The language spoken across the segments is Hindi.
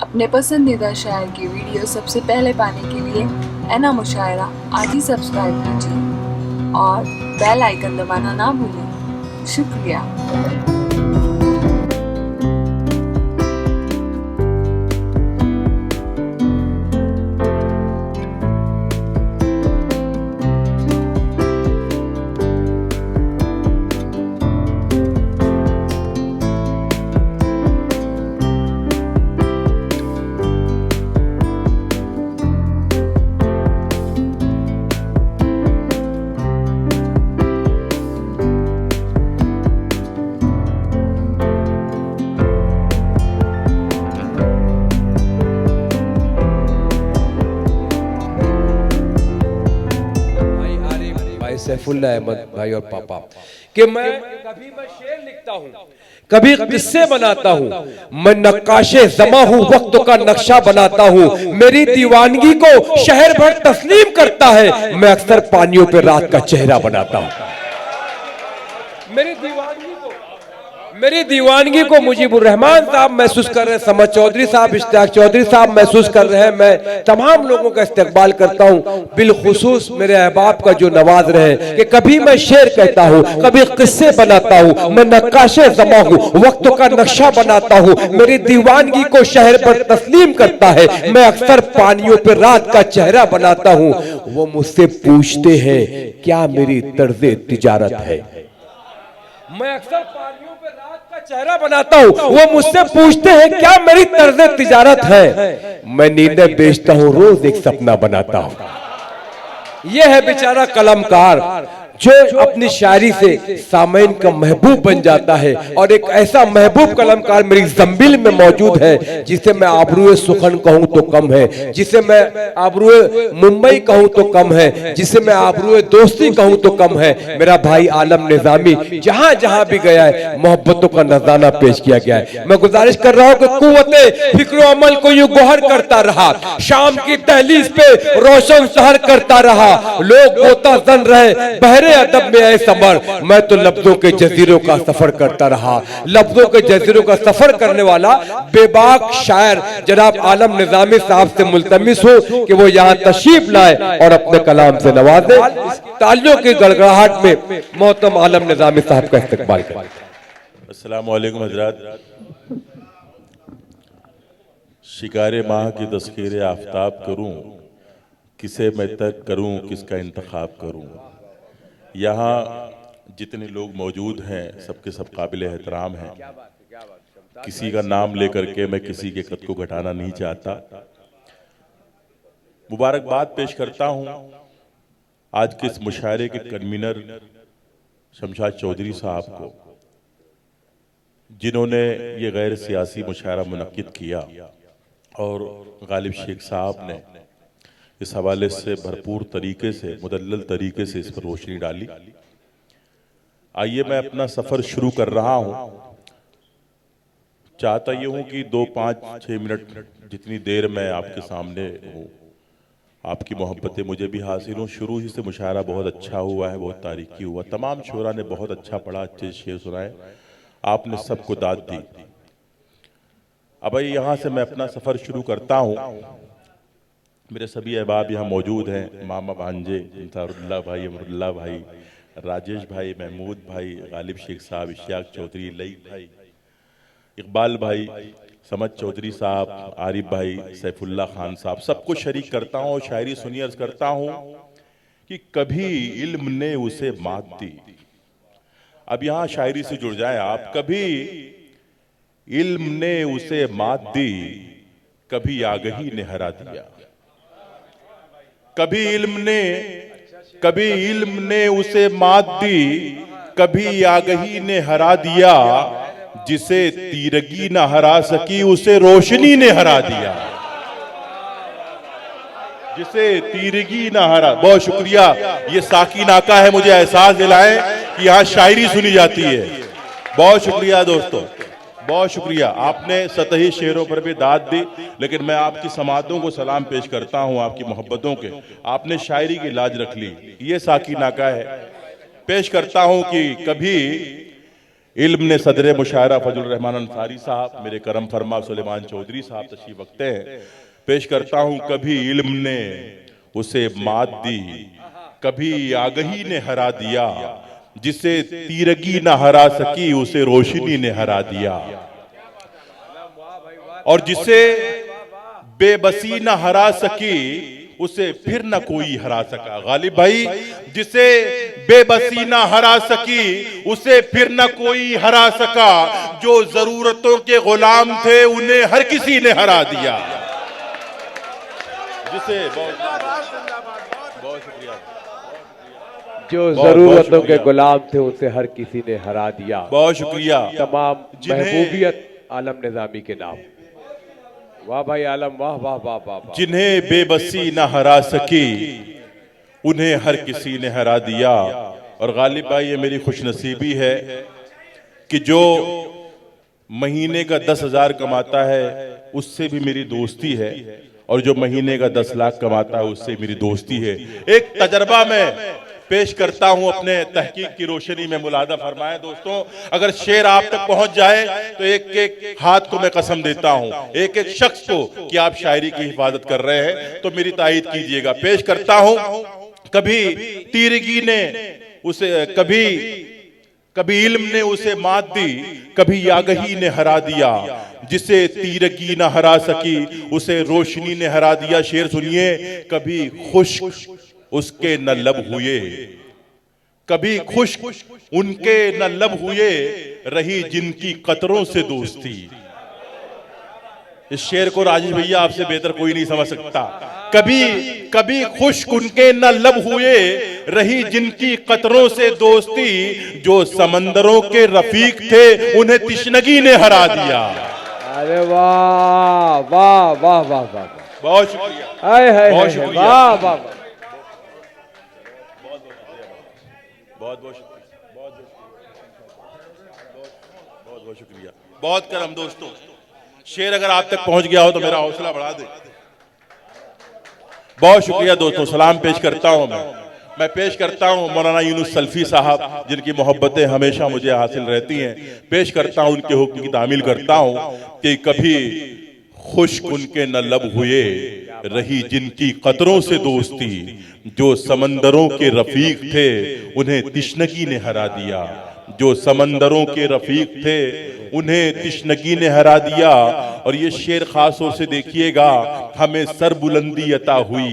अपने पसंदीदा शायर की वीडियो सबसे पहले पाने के लिए एना मुशायरा आज ही सब्सक्राइब कीजिए और बेल आइकन दबाना ना भूलें। शुक्रिया। सैफुल्लाह अहमद भाई और पापा कि मैं शेर लिखता हूँ, कभी किस्से बनाता हूँ, मैं नक्काशे ज़मा हूँ, वक्त का नक्शा बनाता हूँ। मेरी दीवानगी को शहर भर तस्लीम करता है, मैं अक्सर पानियों पे रात का चेहरा बनाता हूँ। मेरी दीवानगी को मुजीबुर रहमान साहब महसूस कर रहे हैं, समद चौधरी साहब, इश्तियाक चौधरी साहब महसूस कर रहे हैं। मैं तमाम लोगों का इस्तकबाल करता हूं, बिलखुसूस मेरे अहबाब का जो नवाज रहे कि कभी मैं शेर कहता हूं, कभी किस्से बनाता हूं, मैं नक्काशे ज़मा हूं, वक्त का नक्शा बनाता हूं। मेरी दीवानगी को शहर पर तस्लीम करता है, मैं अक्सर पानियों पर रात का चेहरा बनाता हूं। वो मुझसे पूछते हैं क्या मेरी तर्ज़े तिजारत है, मैं अक्सर पानियों पे रात का चेहरा बनाता हूं। वो मुझसे पूछते हैं क्या मेरी तर्ज़े तिजारत है, मैं नींदें बेचता हूं, रोज एक सपना बनाता हूं। यह है बेचारा कलमकार जो अपनी शायरी से सामईन का महबूब बन जाता है। और एक ऐसा महबूब कलमकार मेरी ज़ंबिल में मौजूद है जिसे मैं आबरूए सुखन कहूं तो कम है, जिसे मैं आबरूए मुंबई कहूं तो कम है, जिसे मैं आबरूए दोस्ती कहूं तो कम है। मेरा भाई आलम निजामी जहां जहां भी गया है मोहब्बतों का नजराना पेश किया गया है। मैं गुजारिश कर रहा हूं कि कुव्वते फिक्र अमल को यूं गोहर करता रहा, शाम की दहलीज पे रोशन सहर करता रहा, लोग गोता जन रहे बहरे अदब में आए सबर, मैं तो लफ्जों के जजीरों का सफर करता रहा। लफ्जों के जजीरों का सफर करने वाला बेबाक शायर जनाब आलम निजामी साहब से मुल्तमिस हो कि वो यहाँ तशरीफ लाए और अपने कलाम से नवाजे। तालियों की गड़गड़ाहट में मोहतरम आलम निजामी साहब का इस्तकबाल करें। अस्सलाम वालेकुम हजरात। शिकारे माह की तस्खीर आफताब करूं, किसे मैं तर्क करूं, किसका इंतखाब करूं। यहाँ जितने लोग मौजूद हैं सबके सब काबिल एहतराम हैं। किसी का नाम लेकर के मैं किसी के कद को घटाना नहीं चाहता। मुबारकबाद पेश करता हूँ आज के इस मुशायरे के कन्वीनर शमशाद चौधरी साहब को, जिन्होंने ये गैर सियासी मुशायरा मुनक्किद किया और गालिब शेख साहब ने इस हवाले से भरपूर तरीके से मुदल्लल तरीके से इस पर रोशनी डाली। आइए मैं अपना सफ़र शुरू कर रहा हूँ। चाहता ये हूँ कि 2-5-6 मिनट जितनी देर मैं आपके सामने हूँ, आपकी मोहब्बतें मुझे भी हासिल हों। शुरू ही से मुशायरा बहुत अच्छा हुआ है, बहुत तारीखी हुआ, तमाम शोरा ने बहुत अच्छा पढ़ा, अच्छे शेर सुनाए, आपने सबको दाद दी। अब यहाँ से मैं अपना सफ़र शुरू करता हूँ। मेरे सभी अहबाब यहाँ मौजूद हैं, मामा भांजे इंसारुल्लाह भाई, अमरुल्लाह भाई, राजेश भाई, महमूद भाई, गालिब शेख साहब, इश्तियाक चौधरी, लई भाई, इकबाल भाई, समद चौधरी साहब, आरिफ भाई, सैफुल्लाह खान साहब, सबको शरीक करता हूँ। शायरी सुनिए, अर्ज करता हूँ कि कभी इल्म ने उसे मात दी। अब यहाँ शायरी से जुड़ जाए आप। कभी इल्म ने उसे मात दी, कभी आगही ने हरा दिया। कभी इल्म ने उसे मात दी, कभी आगही ने हरा दिया। जिसे तीरगी न हरा सकी उसे रोशनी ने हरा दिया। जिसे तीरगी न हरा, बहुत शुक्रिया। ये साकी नाका है, मुझे एहसास दिलाएं कि यहाँ शायरी सुनी जाती है। बहुत शुक्रिया दोस्तों, बहुत शुक्रिया। आपने सतही शेरों पर भी दाद दी, लेकिन मैं आपकी समातों को सलाम पेश करता हूं, आपकी मोहब्बतों के। आपने शायरी की लाज रख ली, ये साकी नाका है। पेश करता हूं कि कभी इल्म ने सदर मुशायरा फजल रहमान अंसारी साहब, मेरे करम फरमा सुलेमान चौधरी साहब तशरीफ रखते हैं। पेश करता हूँ, कभी इल्म ने उसे मात दी, कभी आगही ने हरा दिया, जिसे तीरगी न हरा सकी उसे रोशनी ने हरा दिया, और जिसे बेबसी न हरा सकी उसे फिर न कोई हरा सका। गालिब भाई, जिसे बेबसी न हरा सकी उसे फिर न कोई हरा सका, जो जरूरतों के गुलाम थे उन्हें हर किसी ने हरा दिया। जिसे बहुत शुक्रिया, जो जरूरतों के गुलाम थे उसे हर किसी ने हरा दिया। बहुत शुक्रिया। तमाम महबूबियत आलम निजामी के नाम। वाह भाई आलम, वाह वाह वाह वाह वाह। जिन्हें बेबसी न हरा सकी उन्हें हर किसी ने हरा दिया। और गालिब भाई, ये मेरी खुशनसीबी है कि जो महीने का 10,000 कमाता है उससे भी मेरी दोस्ती है, और जो महीने का 10 लाख कमाता है उससे मेरी दोस्ती है। एक तजर्बा में पेश करता हूं अपने तहकीक की रोशनी में, मुलादा फरमाएं दोस्तों। अगर शेर आप तक पहुंच जाए तो एक एक हाथ को मैं कसम देता हूं, एक एक शख्स को, कि आप शायरी की हिफाजत कर रहे हैं, तो मेरी तायीद कीजिएगा। पेश करता हूं, कभी तीरगी ने उसे, कभी इल्म ने उसे मात दी, कभी आगही ने हरा दिया, जिसे तीरगी न हरा सकी उसे रोशनी ने हरा दिया। शेर सुनिए, कभी खुश्क उसके न लब हुए, कभी खुश्क उनके न लब हुए, रही जिनकी कतरों से दोस्ती। इस शेर को राजेश भैया आपसे बेहतर कोई नहीं समझ सकता। कभी खुश्क उनके न लब हुए, रही जिनकी कतरों से दोस्ती, जो समंदरों के रफीक थे उन्हें तिश्नगी ने हरा दिया। अरे वाह वाह वाह वाह वाह, बहुत शुक्रिया, बहुत शुक्रिया, वाह वाह वाह, बहुत बहुत शुक्रिया, बहुत करम दोस्तों। शेर अगर आप तक पहुंच गया हो तो मेरा हौसला बढ़ा दे। बहुत शुक्रिया दोस्तों। सलाम पेश करता हूं मैं पेश करता हूं मौलाना यूनुस सल्फी साहब, जिनकी मोहब्बतें हमेशा मुझे हासिल रहती हैं। पेश करता हूं, उनके हुक्म की तामील करता हूं कि कभी खुश्क उनके न लब हुए, रही जिनकी कतरों से दोस्ती, जो समंदरों के रफीक थे उन्हें तिश्नगी ने हरा दिया, जो समंदरों के रफीक थे उन्हें तिश्नगी ने हरा दिया। और ये शेर खास तौर से देखिएगा, हमें सरबुलंदी अता हुई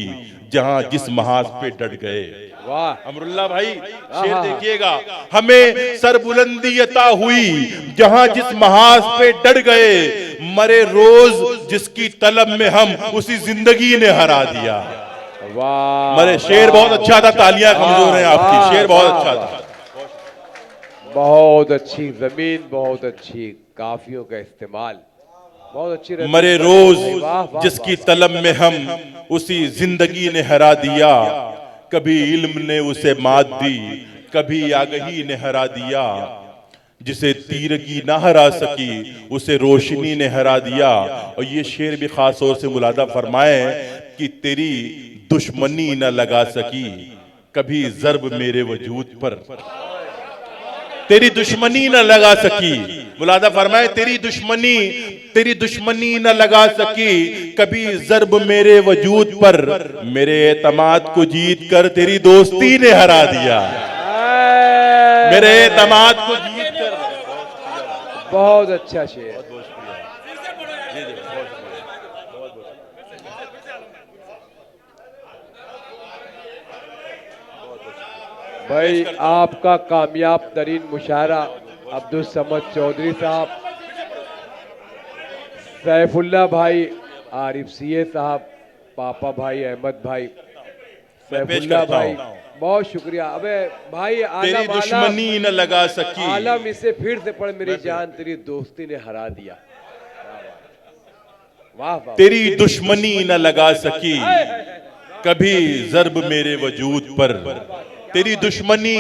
जहां जिस महाज पे डट गए। वाह अमरुल्लाह भाई, शेर देखिएगा, हमें सरबुलंदी अता हुई जहां जिस महाज पे डट गए, मरे रोज जिसकी तलब में हम उसी जिंदगी ने हरा दिया। वाह, मरे शेर बहुत अच्छा था, तालियां कमजोर हैं आपकी, शेर बहुत अच्छा था। बहुत अच्छी जमीन, बहुत अच्छी काफियों का इस्तेमाल, बहुत अच्छी। मरे रोज जिसकी तलब में हम उसी जिंदगी ने हरा दिया, कभी इल्म ने उसे मात दी, कभी आगही ने हरा दिया, जिसे तीरगी ना हरा सकी उसे रोशनी ने हरा दिया। और ये शेर भी खास तौर से मुलादा फरमाए कि तेरी दुश्मनी न लगा सकी कभी ज़र्ब मेरे वजूद पर, तेरी दुश्मनी न लगा सकी, मुलादा फरमाए तेरी दुश्मनी न लगा सकी कभी ज़र्ब मेरे वजूद पर, मेरे एतमाद को जीत कर तेरी दोस्ती ने हरा दिया, मेरे एतमाद को जीत कर। बहुत अच्छा शेर। भाई आपका कामयाब तरीन मुशायरा अब्दुल समद चौधरी साहब, सैफुल्ला भाई, आरिफ सीए साहब, पापा भाई, अहमद भाई, सैफुल्ला भाई, बहुत शुक्रिया। अबे भाई तेरी दुश्मनी न लगा सकी, आलम इसे फिर से पढ़, मेरी जान तेरी दोस्ती ने हरा दिया। वाह वाह, तेरी दुश्मनी न लगा सकी कभी ज़र्ब मेरे वजूद पर, तेरी दुश्मनी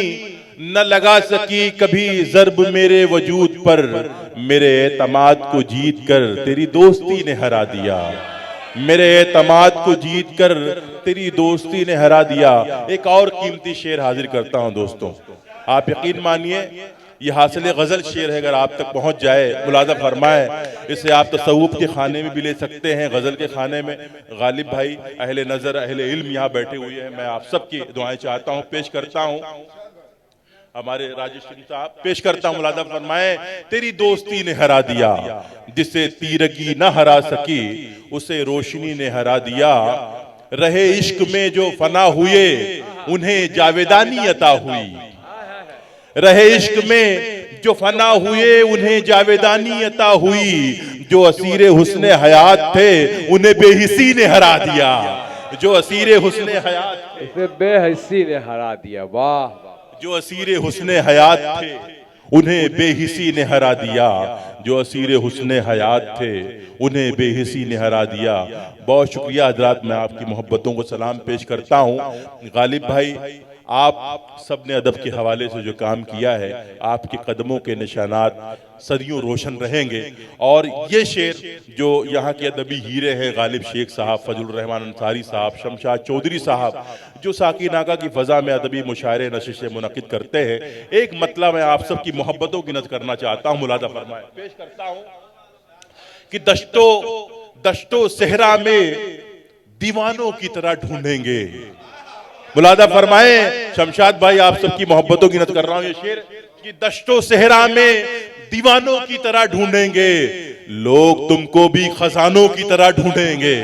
न लगा सकी कभी ज़र्ब मेरे वजूद पर, मेरे एतमाद को जीत कर तेरी दोस्ती ने हरा दिया, मेरे एतमाद को जीत कर तेरी दोस्ती ने हरा दिया। एक और कीमती शेर हाजिर करता हूं दोस्तों, आप यकीन मानिए ये हासिल गज़ल शेर है, अगर आप तक पहुंच जाए मुलाज़ा फरमाए, इसे आप तसव्वुफ़ के खाने में भी ले सकते हैं, गज़ल के खाने में। गालिब भाई अहले नज़र अहले इल्म यहाँ बैठे हुए हैं, मैं आप सबकी दुआएं चाहता हूँ, पेश करता हूँ। हमारे राजेश सिंह साहब पेश करता हूँ, मुलाज़ा फरमाए। तेरी दोस्ती ने हरा दिया जिसे तीरगी न हरा सकी, उसे रोशनी ने हरा दिया। रहे इश्क में जो फना हुए उन्हें जावेदानी अता हुई। रहे इश्क में जो फना हुए उन्हें जावेदानी अता हुई। जो असीरे हुस्ने हयात थे उन्हें बेहिसी ने हरा दिया। जो असीरे हुस्ने हयात थे बेहिसी ने हरा दिया। वाह। जो असीरे हुस्ने हयात थे उन्हें बेहिसी ने हरा दिया। जो असीरे हुस्ने हयात थे उन्हें बेहिसी ने हरा दिया। बहुत शुक्रिया हजरात, मैं आपकी मोहब्बतों को सलाम पेश करता हूँ। गालिब भाई, आप सब ने अदब के हवाले से जो काम किया है, आपके कदमों के निशानात सदियों रोशन रहेंगे। और ये शेर जो यहाँ के अदबी हीरे हैं, गालिब शेख साहब, फजलुर रहमान अंसारी साहब, शमशाद चौधरी साहब, जो साकिनाका की फ़ज़ा में अदबी मुशायरे नशिशें मुनक़िद करते हैं, एक मतलब मैं आप सबकी मोहब्बतों की नज़र करना चाहता हूँ। मुलाज़ा फरमाए, पेश करता हूँ कि दश्तो सहरा में दीवानों की तरह ढूंढेंगे। मुलाज़ा फरमाए, शमशाद भाई आप सबकी मोहब्बतों की नज़र कर रहा हूं ये शेर, कि दश्तो सहरा में दीवानों की तरह ढूंढेंगे, लोग तुमको भी खजानों की तरह ढूंढेंगे।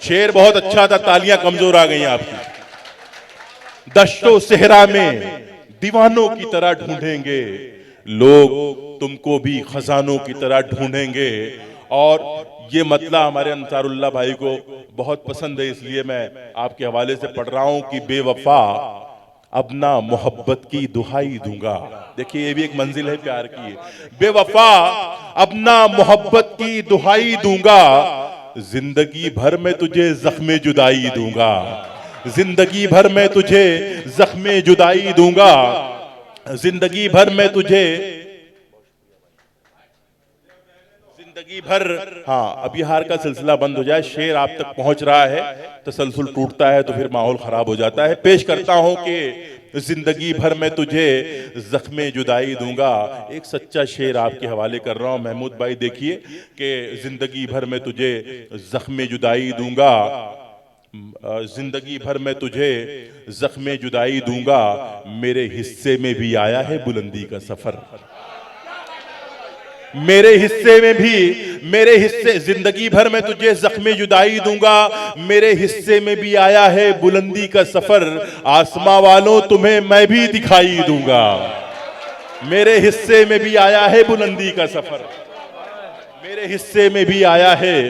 शेर बहुत अच्छा था, तालियां कमजोर आ गई आपकी। दश्तो सहरा में दीवानों की तरह ढूंढेंगे, लोग तुमको भी खजानों की तरह ढूंढेंगे। और ये मतलब हमारे अंसारुल्लाह भाई को बहुत पसंद है, इसलिए मैं आपके हवाले से पढ़ रहा हूं कि बेवफा अब ना मोहब्बत की दुहाई दूंगा। देखिए ये भी एक मंजिल है प्यार की। बेवफा अब ना मोहब्बत की दुहाई दूंगा, जिंदगी भर में तुझे जख्मे जुदाई दूंगा। जिंदगी भर में तुझे जख्मे जुदाई दूंगा। जिंदगी भर में तुझे जिंदगी भर। हाँ, अभी हार का सिलसिला बंद हो जाए, शेर आप तक पहुंच रहा है, तसलसल टूटता है तो फिर माहौल खराब हो जाता है। पेश करता हूं कि जिंदगी भर में तुझे जख्मे जुदाई दूंगा। एक सच्चा शेर आपके हवाले कर रहा हूं महमूद भाई, देखिए कि जिंदगी भर में तुझे जख्मे जुदाई दूंगा, जिंदगी भर में तुझे जख्मे जुदाई दूंगा, मेरे हिस्से में भी आया है बुलंदी का सफर। मेरे हिस्से जिंदगी भर में तुझे जख्मे जुदाई दूंगा, मेरे हिस्से में भी आया है बुलंदी का सफर। आसमां वालों तुम्हें मैं भी दिखाई दूंगा, मेरे हिस्से में भी आया है बुलंदी का सफर। मेरे हिस्से में भी आया है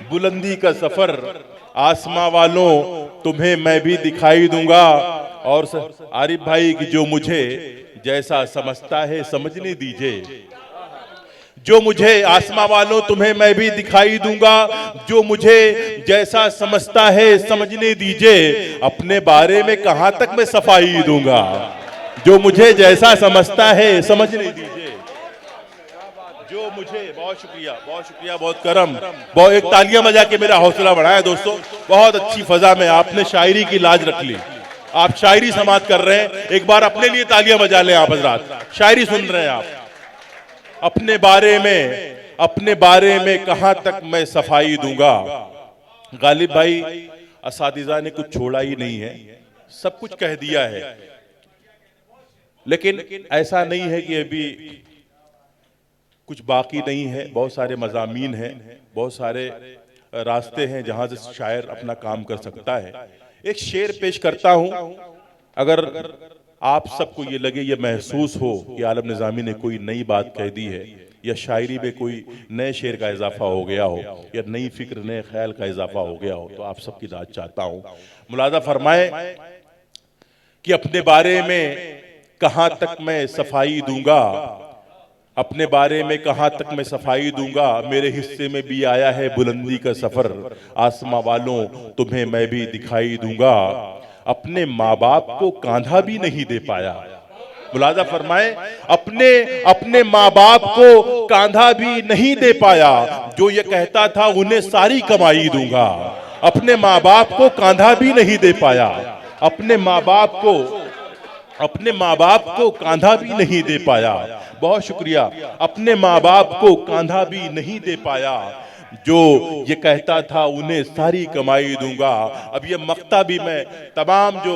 बुलंदी का सफर। आसमां वालों तुम्हें मैं भी दिखाई दूंगा। और आरिफ भाई की जो मुझे जैसा समझता है समझने दीजिए, जो मुझे आसमां वालों तुम्हें मैं भी दिखाई दूंगा, जो मुझे जैसा समझता है समझने दीजिए, अपने बारे में कहां तक मैं सफाई दूंगा। जो मुझे जैसा समझता है समझने दीजिए, जो मुझे। बहुत शुक्रिया, बहुत शुक्रिया, बहुत करम। बहुत एक तालियां बजा के मेरा हौसला बढ़ाया दोस्तों। बहुत अच्छी फजा में आपने शायरी की लाज रख ली, आप शायरी समात कर रहे हैं। एक बार अपने लिए तालियां बजा लें आप हजरात, शायरी सुन रहे हैं आप। अपने बारे में कहां तक मैं सफाई दूंगा। गालिब भाई, असातिज़ा ने कुछ छोड़ा ही नहीं है, सब कुछ कह दिया है, लेकिन ऐसा नहीं है कि अभी कुछ बाकी नहीं है। बहुत सारे मज़ामीन हैं, बहुत सारे रास्ते हैं जहां से शायर अपना काम कर सकता है। एक शेर पेश करता हूं, अगर आप सबको ये लगे, ये महसूस हो कि आलम निज़ामी ने कोई नई बात कह दी है, या शायरी में कोई नए शेर का इजाफा हो गया हो, या नई फिक्र नए ख्याल का इजाफा हो गया हो, तो आप सबकी दाद चाहता हूं। मुलाज़ा फरमाए कि अपने बारे में कहां तक मैं सफाई दूंगा, अपने बारे में कहां तक मैं सफाई दूंगा, मेरे हिस्से में भी आया है बुलंदी का सफर। आसमां वालों तुम्हें मैं भी दिखाई दूंगा, अपने माँ बाप को कांधा भी नहीं दे पाया। मुलाज़ा फरमाए, अपने माँ बाप को कांधा भी नहीं दे पाया, जो ये कहता था उन्हें सारी कमाई दूंगा। अपने माँ बाप को कांधा भी नहीं दे पाया, अपने माँ बाप को अपने माँ बाप को कांधा भी नहीं दे पाया। बहुत शुक्रिया। अपने माँ बाप को कांधा भी नहीं दे पाया, जो ये कहता था उन्हें सारी कमाई दूंगा। अब ये मक्ता भी मैं तमाम जो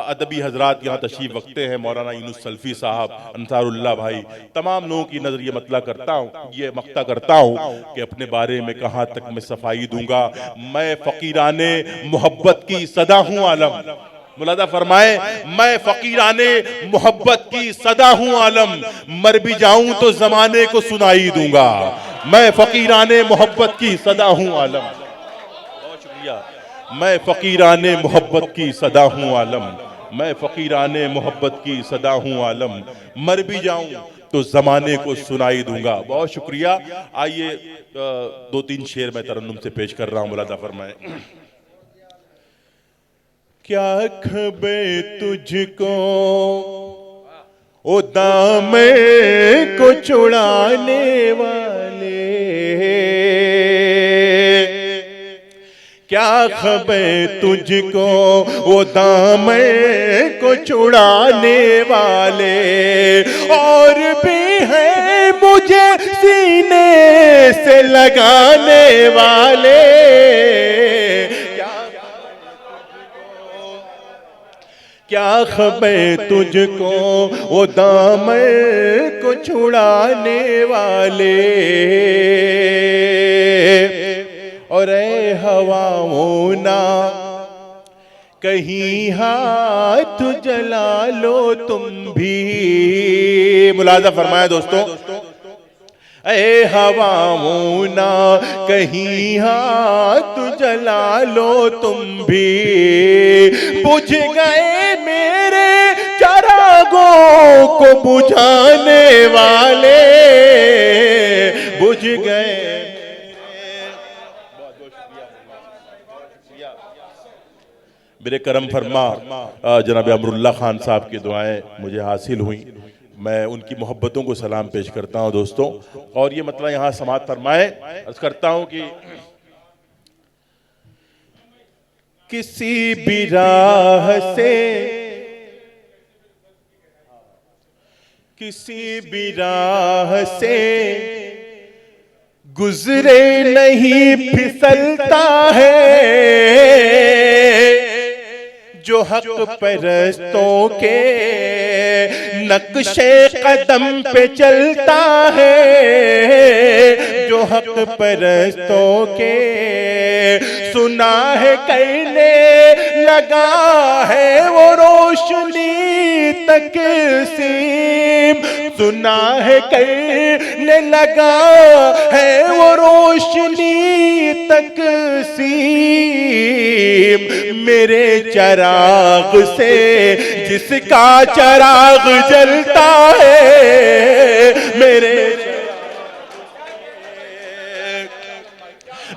अदबी हजरात यहाँ तशरीफ रखते हैं, मौलाना यूनुस सल्फी साहब, अंसारुल्लाह भाई, तमाम लोगों की नजर ये मतला करता हूँ, ये मक्ता करता हूँ कि अपने बारे में कहाँ तक मैं सफाई दूंगा। मैं फकीराने मोहब्बत की सदा हूँ आलम। मुलादा फरमाए, मैं फकीराने मोहब्बत की सदा हूँ आलम, मर भी जाऊं तो जमाने को सुनाई दूंगा। मैं फकीराने मोहब्बत की सदा हूँ आलम। बहुत शुक्रिया। मैं फकीराने मोहब्बत की सदा हूँ आलम, मैं फकीराने मोहब्बत की सदा हूँ आलम, मर भी जाऊं तो जमाने को सुनाई दूंगा। बहुत शुक्रिया। आइए 2-3 शेर मैं तरन्नुम से पेश कर रहा हूँ। मुलादा फरमाए। क्या खबर तुझको ओ दामन को छुड़ाने वाले, क्या खबर तुझको वो दामन को छुड़ाने वाले, और भी है मुझे सीने से लगाने वाले। क्या खबर तुझको वो दामन को छुड़ाने वाले, और ऐ हवाओं ना कहीं हाथ जला लो तुम भी। मुलाजा फरमाया दोस्तों, ऐ हवाओं ना कहीं हाथ जला लो तुम भी, बुझ गए मेरे चरागों को बुझाने वाले, बुझ गए। मेरे करम फरमा जनाब अमरुल्लाह खान साहब की दुआएं मुझे हासिल हुई। मैं उनकी मोहब्बतों को सलाम पेश करता हूं दोस्तों, और ये मतलब यहाँ समात फरमाए। अर्ज करता हूं कि किसी भी राह से, किसी भी राह से गुजरे नहीं फिसलता है, जो हक परस्तों के नक्शे कदम पे चलता है, जो हक परस्तों के सुना है कहने लगा है वो रोशनी तकसीम, सुना है कहने लगा है वो रोशनी तकसीम। मेरे चराग से जिसका चराग जलता है,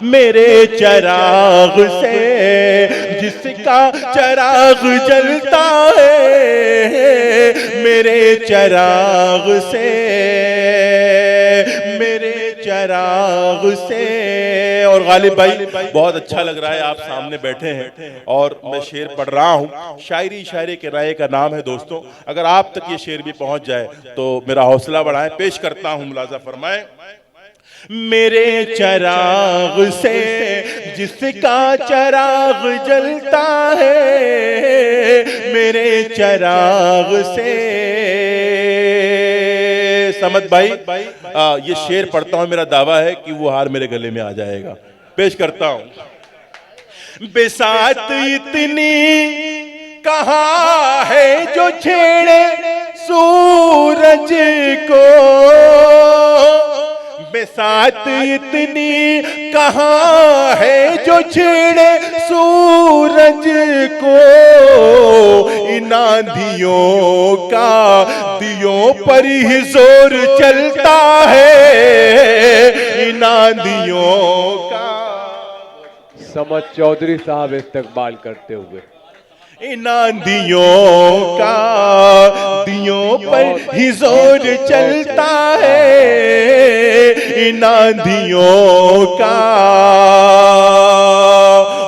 मेरे चराग से जिसका चराग जलता है, मेरे चराग से, मेरे चराग से। और गालिब भाई बहुत अच्छा लग रहा है, आप सामने बैठे हैं और मैं शेर पढ़ रहा हूँ। शायरी शायरी के राय का नाम है दोस्तों, अगर आप तक ये शेर भी पहुंच जाए तो मेरा हौसला बढ़ाएं। पेश करता हूँ, मुलाजा फरमाएं। मेरे चराग से जिसका चराग जलता है, मेरे चराग से। समद भाई ये शेर पढ़ता हूं, मेरा दावा है कि वो हार मेरे गले में आ जाएगा। पेश करता हूं। बेसात इतनी कहाँ है जो छेड़े सूरज को, बेसात इतनी कहाँ है जो छेड़े सूरज को, इन आंधियों का दियों पर ही जोर चलता है, इन आंधियों का। समद चौधरी साहब इस्तकबाल करते हुए। इन आंधियों का दियों पर ही जोर चलता है, इन आंधियों का।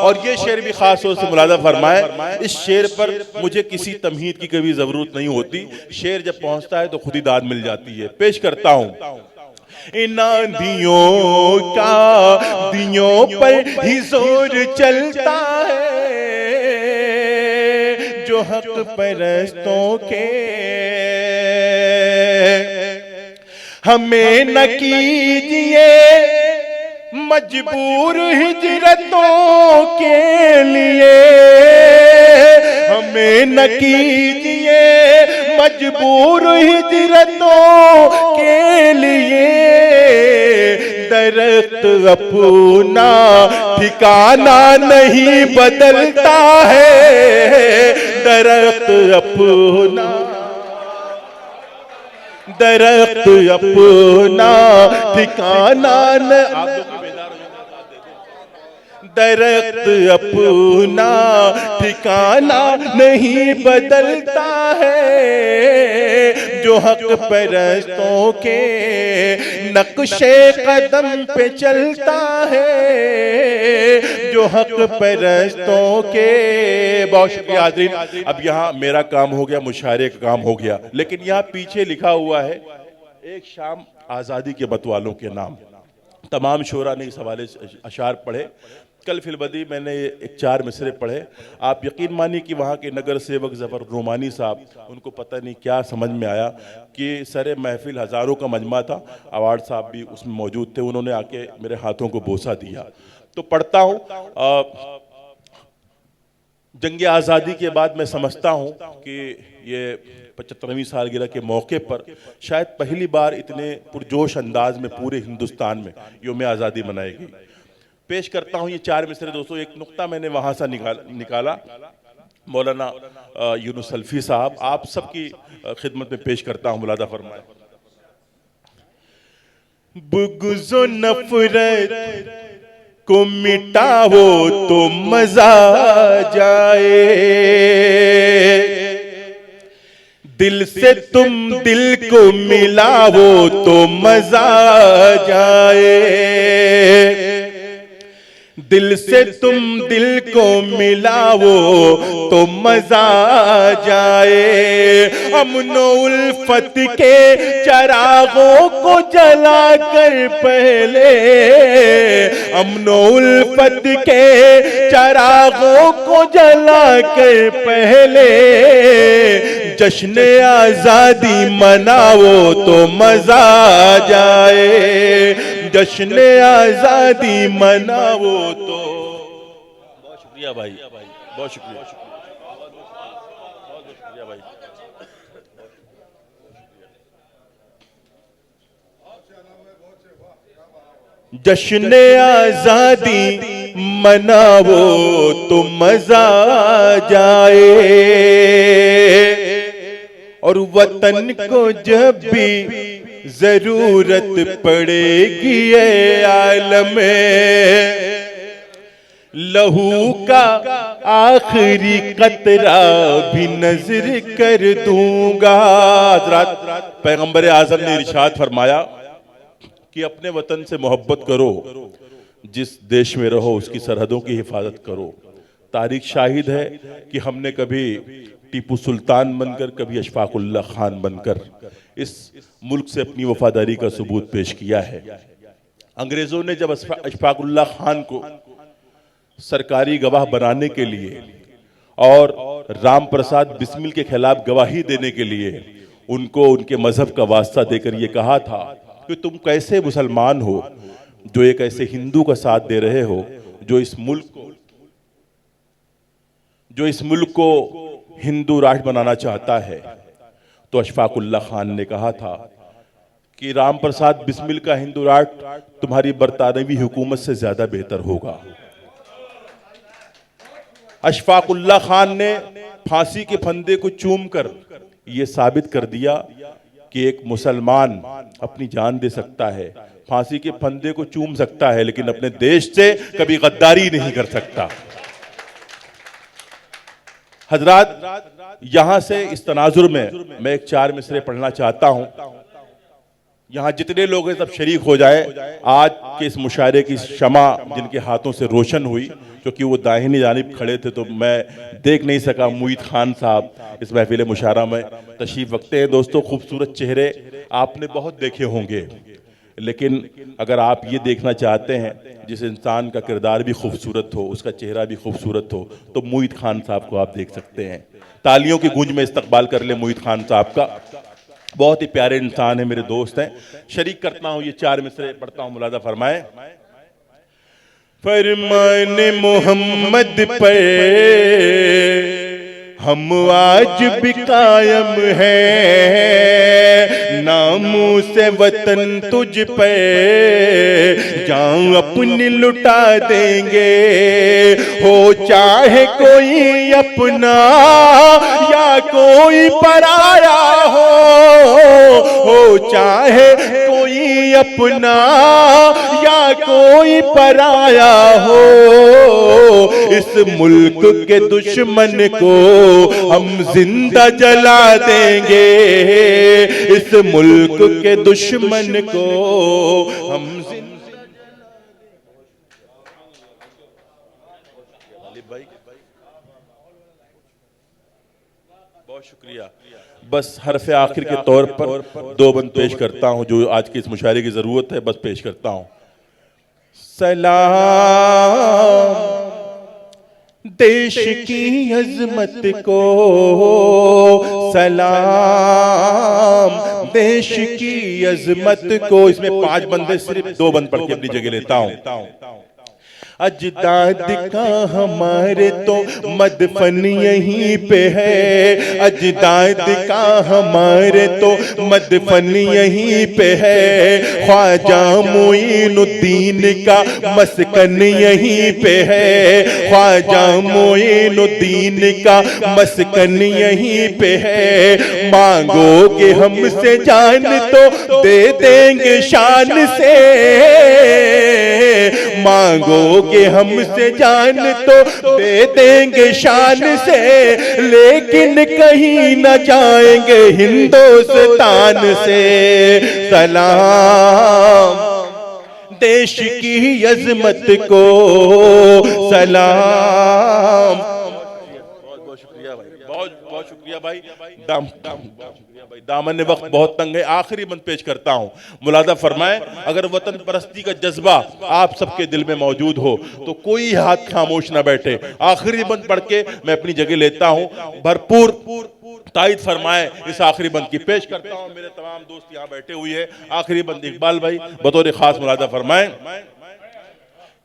और ये शेर भी खास तौर से मुलादा फरमाए। इस शेर पर मुझे किसी तमहीद की कभी जरूरत नहीं होती, शेर जब पहुंचता है तो खुद ही दाद मिल जाती है। पेश करता हूं। इन आंधियों का दियों पर ही जोर चलता है, जो हक परस्तों के हमें न कीजिए मजबूर हिजरतों के लिए, हमें न कीजिए मजबूर हिजरतों के लिए। दरख्त अपना ठिकाना नहीं बदलता है, दरख्त अपना ठिकाना दरख्त अपना ठिकाना नहीं बदलता है, जो हक परस्तों के नक्शे कदम पे चलता है, जो हक परस्तों के। बहुत शुक्रिया हाज़रीन। अब यहाँ मेरा काम हो गया, मुशायरे का काम हो गया, लेकिन यहाँ पीछे लिखा हुआ है एक शाम आज़ादी के मतवालों के नाम। तमाम शोरा ने इस हवाले से अशार पढ़े। कल फिलबदी मैंने एक 4 मिसरे पढ़े। आप यकीन मानिए कि वहाँ के नगर सेवक ज़फ़र रोमानी साहब, उनको पता नहीं क्या समझ में आया कि सरे महफिल हज़ारों का मजमा था, अवार्ड साहब भी उसमें मौजूद थे, उन्होंने आके मेरे हाथों को बोसा दिया। तो पढ़ता हूँ। जंग आज़ादी के बाद मैं समझता हूँ कि ये 75वीं सालगिरह के मौके पर शायद पहली बार इतने पुरजोश अंदाज में पूरे हिंदुस्तान में यौम आज़ादी मनाई गई। पेश करता हूँ ये 4 मिसरे दोस्तों। एक नुक्ता मैंने वहाँ से निकाला, मौलाना यूनुस सल्फी साहब, आप सबकी खिदमत में पेश करता हूँ, मुलादा फरमाए। बुग़्ज़ नफ़रत को मिटाओ तो मजा जाए, दिल से तुम दिल को मिलाओ तो मजा जाए, दिल से तुम दिल को मिलाओ तो मजा जाए। अमनो उल्फत के चरागों को जला कर पहले, अमनो उल्फत के चरागों को जला कर पहले, जश्न आजादी मनाओ तो मजा जाए, जश्न आजादी मनाओ तो। बहुत शुक्रिया भाई, बहुत शुक्रिया, बहुत शुक्रिया भाई। जश्न आजादी मनाओ तो मजा जाए, और वतन को जब भी जरूरत पड़ेगी ये आलम में, लहू का आखिरी कतरा भी नजर कर दूंगा। हज़रात पैगंबर आज़म ने इरशाद फरमाया कि अपने वतन से मोहब्बत करो, जिस देश में रहो उसकी सरहदों की हिफाजत करो। तारीख शाहिद है कि हमने कभी टीपू सुल्तान बनकर, कभी अशफाकुल्लाह खान बनकर इस मुल्क से अपनी वफादारी का सबूत पेश किया है। अंग्रेजों ने जब अशफाकुल्लाह खान को सरकारी गवाह बनाने के लिए और राम प्रसाद बिस्मिल के खिलाफ गवाही देने के लिए उनको उनके मजहब का वास्ता देकर ये कहा था कि तुम कैसे मुसलमान हो जो एक ऐसे हिंदू का साथ दे रहे हो जो इस मुल्क को हिंदू राष्ट्र बनाना चाहता है। तो अशफाकुल्लाह खान ने कहा था कि राम प्रसाद बिस्मिल का हिंदू राष्ट्र तुम्हारी बरतानवी हुकूमत से ज्यादा बेहतर होगा। अशफाकुल्लाह खान ने फांसी के फंदे को चूमकर यह साबित कर दिया कि एक मुसलमान अपनी जान दे सकता है, फांसी के फंदे को चूम सकता है, लेकिन अपने देश से कभी गद्दारी नहीं कर सकता। हजरात, यहां से इस तनाजुर में मैं एक 4 मिसरे पढ़ना चाहता हूं। यहाँ जितने लोग हैं सब शरीक हो जाए आज के इस मुशायरे की शमा जिनके हाथों से रोशन हुई, क्योंकि वो दाहिनी जानिब खड़े थे तो मैं देख नहीं सका। मुईद खान साहब इस महफिल मुशायरा में तशरीफ रखते हैं। दोस्तों, खूबसूरत चेहरे आपने बहुत देखे होंगे, लेकिन अगर आप ये देखना चाहते हैं जिस इंसान का किरदार भी खूबसूरत हो, उसका चेहरा भी खूबसूरत हो, तो मुईद खान साहब को आप देख सकते हैं। तालियों की गूंज में इस्तकबाल कर ले मुईद खान साहब का। बहुत ही प्यारे इंसान है, मेरे दोस्त हैं। शरीक करता हूँ, ये 4 मिसरे पढ़ता हूँ, मुलाजा फरमाए। फरमाने मोहम्मद पे हम आज भी कायम हैं, नामों से वतन तुझ पे जान अपनी लुटा देंगे। हो चाहे कोई अपना या कोई पराया हो चाहे कोई अपना या कोई पराया हो, इस मुल्क के दुश्मन को हम जिंदा जला देंगे। इस मुल्क के दुश्मन को हम बहुत शुक्रिया। बस हरफ आखिर के तौर पर 2 बंद पेश करता हूं जो आज की इस मुशायरे की जरूरत है, बस पेश करता हूं। सलाम देश की अजमत को, सलाम देश की अजमत को। इसमें 5 बंदे, सिर्फ 2 बंद पढ़ के अपनी जगह लेता हूं। अजदाद का हमारे तो मदफन यहीं पे है, अजदाद का हमारे तो मदफन यहीं पे है। ख्वाजा मोइनुद्दीन का मस्कन यहीं पे है, ख्वाजा मोइनुद्दीन का मस्कन यहीं पे है। मांगोगे हमसे जान तो दे देंगे शान से, मांगोगे हमसे जान तो दे देंगे शान से, लेकिन कहीं न जाएंगे हिंदुस्तान से। सलाम देश की अजमत को, सलाम। बहुत शुक्रिया भाई, बहुत शुक्रिया भाई। दामन वक्त बहुत तंग है, आखिरी बंद पेश करता हूं, मुलाजा फरमाएं। अगर वतन परस्ती का जज्बा आप सबके दिल में मौजूद हो तो कोई हाथ खामोश ना बैठे। आखिरी बंद पढ़ के मैं अपनी जगह लेता हूं। भरपूर तायद फरमाए इस आखिरी बंद की। पेश करता हूं, मेरे तमाम दोस्त यहाँ बैठे हुए हैं। आखिरी बंद इकबाल भाई बतौर खास मुलाजा फरमाएं।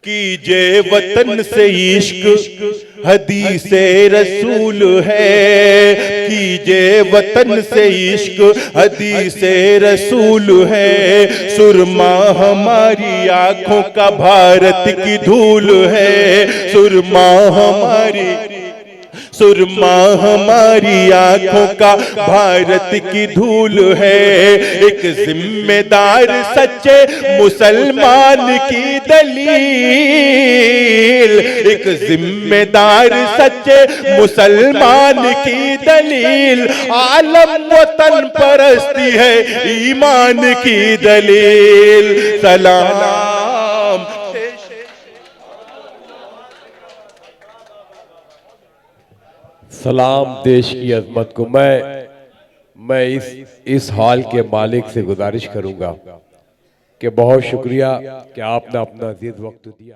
कीजिए वतन से इश्क हदीसे रसूल है, कीजिए वतन से इश्क हदीसे रसूल है। सुरमा हमारी आंखों का भारत की धूल है, सुरमा हमारी आंखों का भारत की धूल है। एक जिम्मेदार सच्चे मुसलमान की दलील, एक जिम्मेदार सच्चे मुसलमान की दलील। आलम वतन परस्ती है ईमान की दलील। सलाम सलाम देश की अजमत को। मैं इस हॉल के मालिक से गुजारिश करूंगा कि बहुत शुक्रिया कि आपने अपना अजीज वक्त दिया।